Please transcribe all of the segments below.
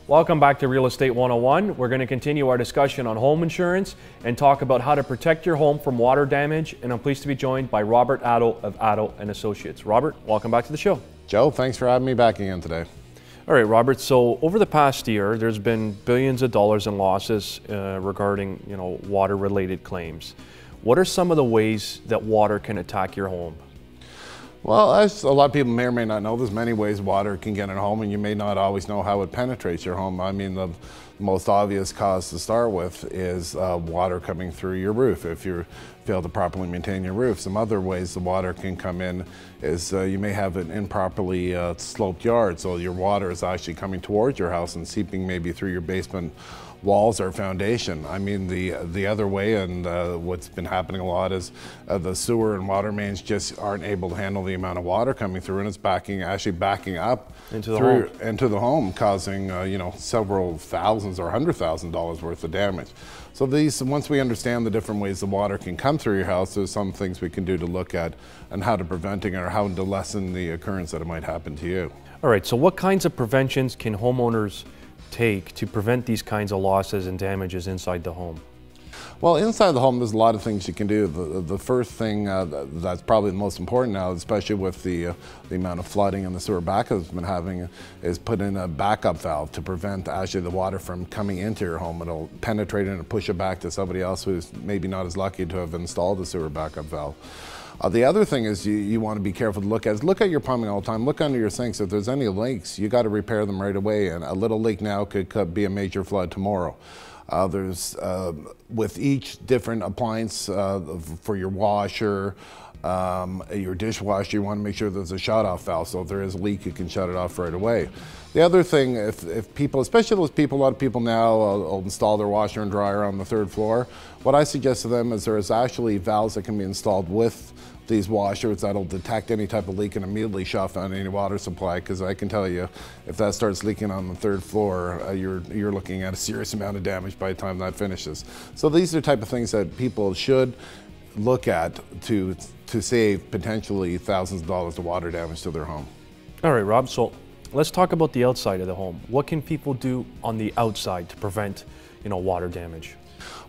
Welcome back to Real Estate 101. We're going to continue our discussion on home insurance and talk about how to protect your home from water damage. And I'm pleased to be joined by Robert Atto of Atto Associates. Robert, welcome back to the show. Joe, thanks for having me back again today. All right, Robert. So over the past year, there's been billions of dollars in losses regarding, water-related claims. What are some of the ways that water can attack your home? Well, as a lot of people may or may not know, there's many ways water can get in a home, and you may not always know how it penetrates your home. I mean, the most obvious cause to start with is water coming through your roof if you fail to properly maintain your roof. Some other ways the water can come in is you may have an improperly sloped yard, so your water is actually coming towards your house and seeping maybe through your basement walls or foundation. I mean, the other way, and what's been happening a lot, is the sewer and water mains just aren't able to handle the amount of water coming through, and it's actually backing up into the home, causing several thousands or $100,000 worth of damage. So once we understand the different ways the water can come through your house, there's some things we can do to look at and how to preventing it or how to lessen the occurrence that it might happen to you. All right, so what kinds of preventions can homeowners take to prevent these kinds of losses and damages inside the home? Well, inside the home, there's a lot of things you can do. The first thing that's probably the most important now, especially with the amount of flooding and the sewer backup has been having, is put in a backup valve to prevent actually the water from coming into your home. It'll penetrate and push it back to somebody else who's maybe not as lucky to have installed a sewer backup valve. The other thing is you want to be careful to look at your plumbing all the time. Look under your sinks. If there's any leaks, you got to repair them right away. And a little leak now could be a major flood tomorrow. With each different appliance for your washer, your dishwasher, you want to make sure there's a shut-off valve. So if there is a leak, you can shut it off right away. The other thing, if people, especially those people, a lot of people now will install their washer and dryer on the third floor. What I suggest to them is there's actually valves that can be installed with these washers that'll detect any type of leak and immediately shut off on any water supply, because I can tell you, if that starts leaking on the third floor, you're looking at a serious amount of damage by the time that finishes. So these are the type of things that people should look at to save potentially thousands of dollars of water damage to their home. All right, Rob, so let's talk about the outside of the home. What can people do on the outside to prevent, water damage?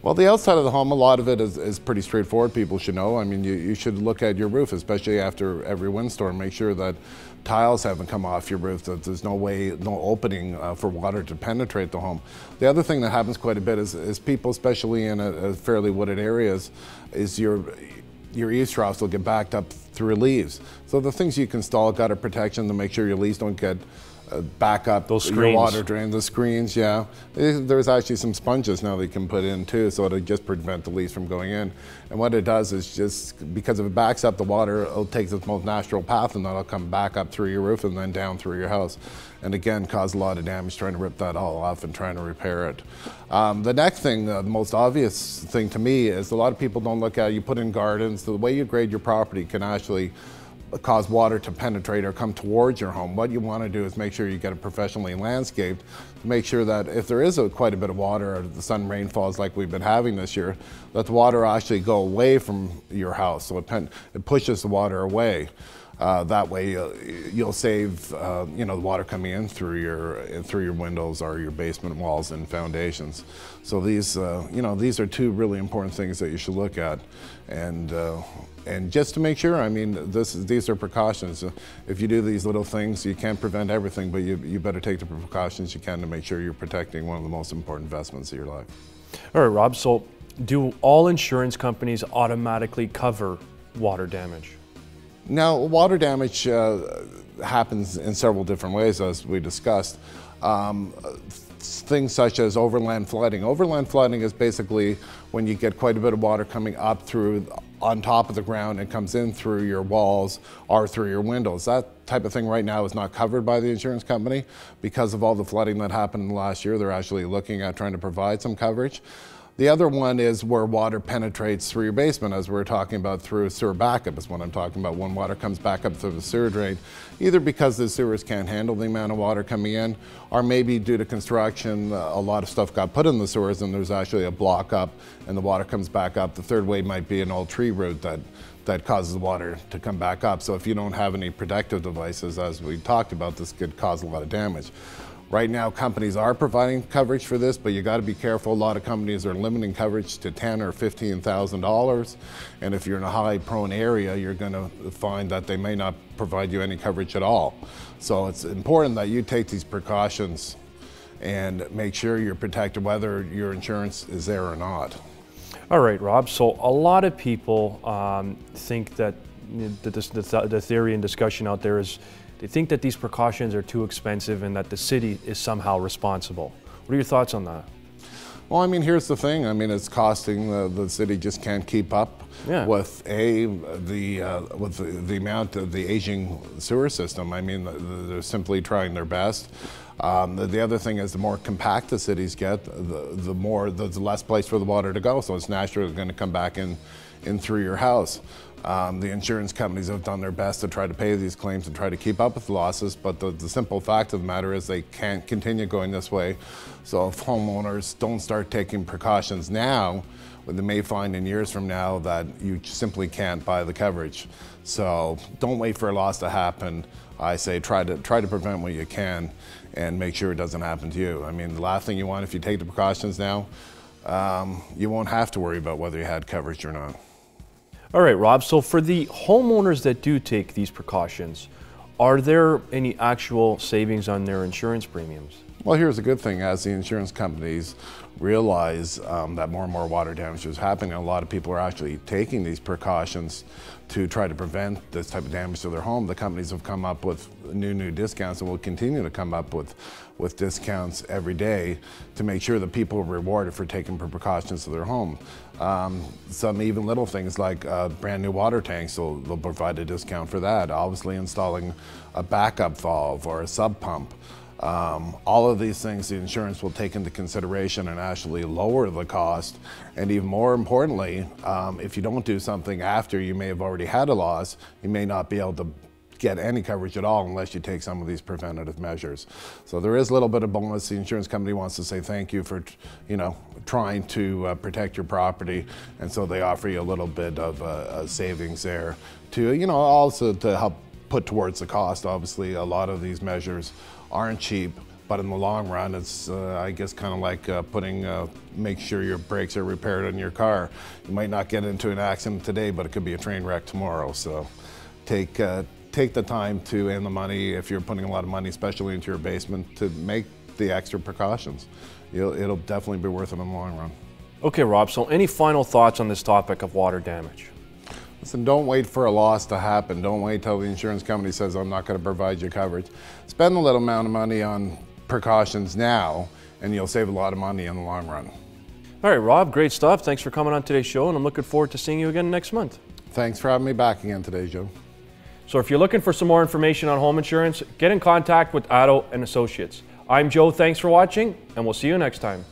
Well, the outside of the home, a lot of it is pretty straightforward. People should know. I mean, you should look at your roof, especially after every windstorm. Make sure that tiles haven't come off your roof, that there's no opening for water to penetrate the home. The other thing that happens quite a bit is people, especially in a fairly wooded areas, is your eaves troughs will get backed up through leaves. So the things you can install, gutter protection to make sure your leaves don't get back up those your water drain, the screens, yeah. There's actually some sponges now that you can put in too, so it'll just prevent the leaves from going in. And what it does is just, because if it backs up the water, it'll take its most natural path and that'll come back up through your roof and then down through your house. And again, cause a lot of damage trying to rip that all off and trying to repair it. The next thing, the most obvious thing to me is a lot of people don't look at it. You put in gardens, the way you grade your property can actually cause water to penetrate or come towards your home. What you want to do is make sure you get it professionally landscaped to make sure that if there is quite a bit of water or the sudden rainfalls like we've been having this year, that the water actually go away from your house. So it pushes the water away. That way you'll save the water coming in through your windows or your basement walls and foundations. So these these are two really important things that you should look at, and just to make sure, I mean, these are precautions. If you do these little things, you can't prevent everything, but you better take the precautions you can to make sure you're protecting one of the most important investments of your life. All right, Rob, so do all insurance companies automatically cover water damage? Now, water damage happens in several different ways, as we discussed. Things such as overland flooding. Overland flooding is basically when you get quite a bit of water coming up on top of the ground and comes in through your walls or through your windows. That type of thing right now is not covered by the insurance company because of all the flooding that happened last year. They're actually looking at trying to provide some coverage. The other one is where water penetrates through your basement, as we're talking about through sewer backup is what I'm talking about, when water comes back up through the sewer drain, either because the sewers can't handle the amount of water coming in, or maybe due to construction, a lot of stuff got put in the sewers and there's actually a block up and the water comes back up. The third way might be an old tree root that causes the water to come back up. So if you don't have any protective devices, as we talked about, this could cause a lot of damage. Right now, companies are providing coverage for this, but you got to be careful. A lot of companies are limiting coverage to $10,000 or $15,000, and if you're in a high-prone area, you're going to find that they may not provide you any coverage at all. So it's important that you take these precautions and make sure you're protected, whether your insurance is there or not. All right, Rob. So a lot of people think that the theory and discussion out there is they think that these precautions are too expensive and that the city is somehow responsible. What are your thoughts on that? Well, I mean, here's the thing. I mean, it's costing the city just can't keep up with the amount of the aging sewer system. I mean, they're simply trying their best. The other thing is, the more compact the cities get, the less place for the water to go. So it's naturally going to come back in through your house. The insurance companies have done their best to try to pay these claims and try to keep up with the losses, but the simple fact of the matter is they can't continue going this way. So if homeowners don't start taking precautions now, they may find in years from now that you simply can't buy the coverage. So don't wait for a loss to happen. I say try to prevent what you can and make sure it doesn't happen to you. I mean, the last thing you want, if you take the precautions now, you won't have to worry about whether you had coverage or not. All right, Rob, so for the homeowners that do take these precautions, are there any actual savings on their insurance premiums? Well, here's a good thing. As the insurance companies realize that more and more water damage is happening, a lot of people are actually taking these precautions to try to prevent this type of damage to their home. The companies have come up with new discounts and will continue to come up with discounts every day to make sure that people are rewarded for taking precautions to their home. Some even little things like brand new water tanks, they'll provide a discount for that. Obviously installing a backup valve or a sub pump. All of these things the insurance will take into consideration and actually lower the cost. And even more importantly, if you don't do something after you may have already had a loss, you may not be able to get any coverage at all unless you take some of these preventative measures. So there is a little bit of bonus. The insurance company wants to say thank you for, trying to protect your property, and so they offer you a little bit of a savings there to, also to help put towards the cost. Obviously, a lot of these measures aren't cheap, but in the long run, it's I guess kind of like make sure your brakes are repaired on your car. You might not get into an accident today, but it could be a train wreck tomorrow. So take the time to, and the money, if you're putting a lot of money, especially into your basement, to make the extra precautions. It'll definitely be worth it in the long run. Okay, Rob, so any final thoughts on this topic of water damage? Listen, don't wait for a loss to happen. Don't wait till the insurance company says, I'm not going to provide you coverage. Spend a little amount of money on precautions now, and you'll save a lot of money in the long run. All right, Rob, great stuff. Thanks for coming on today's show, and I'm looking forward to seeing you again next month. Thanks for having me back again today, Joe. So if you're looking for some more information on home insurance, get in contact with Atto Associates. I'm Joe, thanks for watching, and we'll see you next time.